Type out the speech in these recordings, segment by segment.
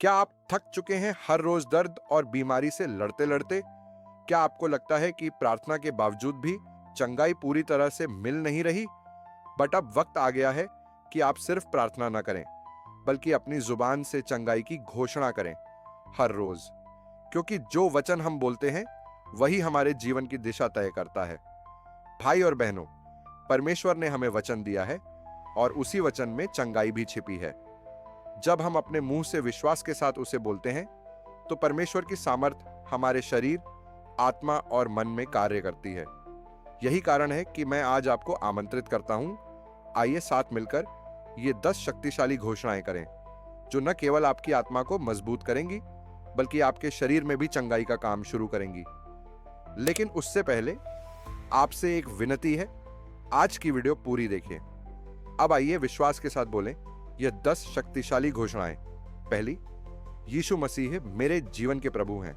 क्या आप थक चुके हैं हर रोज दर्द और बीमारी से लड़ते लड़ते? क्या आपको लगता है कि प्रार्थना के बावजूद भी चंगाई पूरी तरह से मिल नहीं रही? बट अब वक्त आ गया है कि आप सिर्फ प्रार्थना न करें, बल्कि अपनी जुबान से चंगाई की घोषणा करें हर रोज। क्योंकि जो वचन हम बोलते हैं वही हमारे जीवन की दिशा तय करता है। भाई और बहनों, परमेश्वर ने हमें वचन दिया है और उसी वचन में चंगाई भी छिपी है। जब हम अपने मुंह से विश्वास के साथ उसे बोलते हैं, तो परमेश्वर की सामर्थ हमारे शरीर, आत्मा और मन में कार्य करती है। यही कारण है कि मैं आज आपको आमंत्रित करता हूं, आइए साथ मिलकर ये 10 शक्तिशाली घोषणाएं करें, जो न केवल आपकी आत्मा को मजबूत करेंगी, बल्कि आपके शरीर में भी चंगाई का काम शुरू करेंगी। लेकिन उससे पहले आपसे एक विनती है, आज की वीडियो पूरी देखिए। अब आइए विश्वास के साथ बोलें ये 10 शक्तिशाली घोषणाएं। पहली, यीशु मसीह मेरे जीवन के प्रभु हैं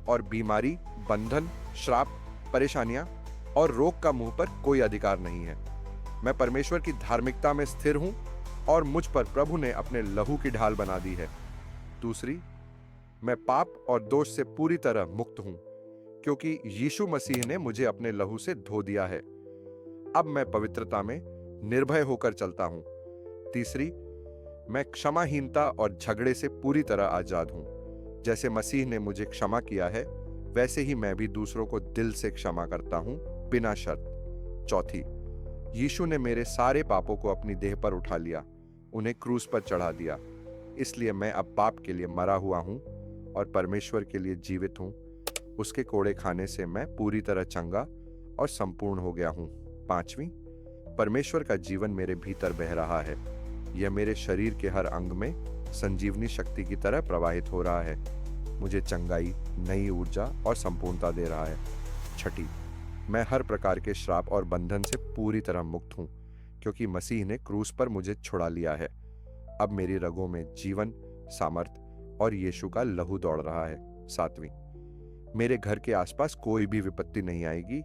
और बीमारी, बंधन, श्राप, परेशानियां और रोग का मुंह पर कोई अधिकार नहीं है। मैं परमेश्वर की धार्मिकता में स्थिर हूं और मुझ पर प्रभु ने अपने लहू की ढाल बना दी है। दूसरी, मैं पाप और दोष से पूरी तरह मुक्त हूं, क्योंकि यीशु मसीह ने मुझे अपने लहू से धो दिया है। अब मैं पवित्रता में निर्भय होकर चलता हूं। तीसरी, मैं क्षमाहीनता और झगड़े से पूरी तरह आजाद हूं। जैसे मसीह ने मुझे क्षमा किया है, वैसे ही मैं भी दूसरों को दिल से क्षमा करता हूं, बिना शर्त। चौथी, यीशु ने मेरे सारे पापों को अपनी देह पर उठा लिया, उन्हें क्रूस पर चढ़ा दिया। इसलिए मैं अब पाप के लिए मरा हुआ हूं और परमेश्वर के लिए जीवित हूं। उसके कोड़े खाने से मैं पूरी तरह चंगा और संपूर्ण हो गया हूं। पांचवी, परमेश्वर का जीवन मेरे भीतर बह रहा है। यह मेरे शरीर के हर अंग में संजीवनी शक्ति की तरह प्रवाहित हो रहा है, मुझे चंगाई, नई ऊर्जा और संपूर्णता दे रहा है। छठी, मैं हर प्रकार के श्राप और बंधन से पूरी तरह मुक्त हूं, क्योंकि मसीह ने क्रूस पर मुझे छुड़ा लिया है। अब मेरी रगों में जीवन, सामर्थ और यीशु का लहू दौड़ रहा है। सातवीं, मेरे घर के आसपास कोई भी विपत्ति नहीं आएगी।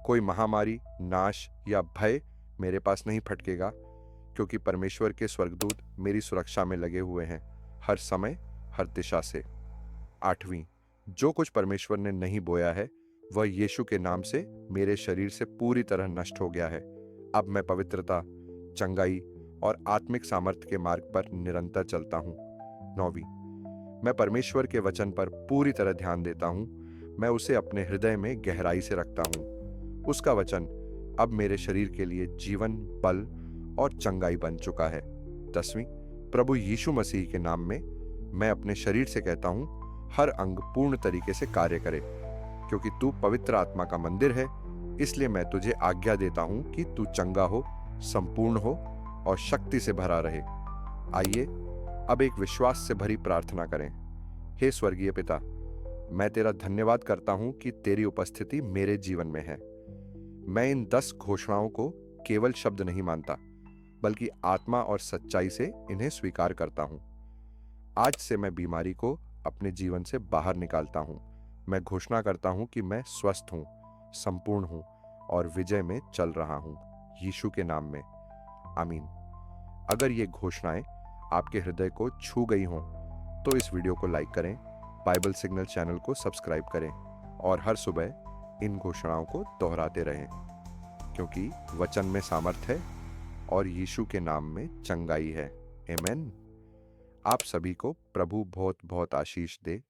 कोई महामारी, नाश या भय मेरे पास नहीं फटकेगा, क्योंकि परमेश्वर के स्वर्गदूत मेरी सुरक्षा में लगे हुए हैं, हर समय, हर दिशा से। आठवीं, जो कुछ परमेश्वर ने नहीं बोया है, वह यीशु के नाम से मेरे शरीर से पूरी तरह नष्ट हो गया है। अब मैं पवित्रता, चंगाई और आत्मिक सामर्थ्य के मार्ग पर निरंतर चलता हूं। नौवीं, मैं परमेश्वर के वचन पर पूरी तरह ध्यान देता हूं। मैं उसे अपने हृदय में गहराई से रखता हूं। उसका वचन अब मेरे शरीर के लिए जीवन, बल और चंगाई बन चुका है। 10वीं, प्रभु यीशु मसीह के नाम में मैं अपने शरीर से कहता हूं, हर अंग पूर्ण तरीके से कार्य करे। क्योंकि तू पवित्र आत्मा का मंदिर है, इसलिए मैं तुझे आज्ञा देता हूं कि तू चंगा हो, संपूर्ण हो और शक्ति से भरा रहे। आइए अब एक विश्वास से भरी प्रार्थना करें। हे स्वर्गीय पिता, मैं तेरा धन्यवाद करता हूं कि तेरी उपस्थिति मेरे जीवन में है। मैं इन 10 घोषणाओं को केवल शब्द नहीं मानता, बल्कि आत्मा और सच्चाई से इन्हें स्वीकार करता हूं। आज से मैं बीमारी को अपने जीवन से बाहर निकालता हूं। मैं घोषणा करता हूं कि मैं स्वस्थ हूं, संपूर्ण हूं और विजय में चल रहा हूं, यीशु के नाम में। आमीन। अगर ये घोषणाएं आपके हृदय को छू गई हों, तो इस वीडियो को लाइक करें, बाइबल सिग्नल चैनल को सब्सक्राइब करें और हर सुबह इन घोषणाओं को दोहराते रहें, क्योंकि वचन में सामर्थ है और यीशु के नाम में चंगाई है। आमीन। आप सभी को प्रभु बहुत बहुत आशीष दे।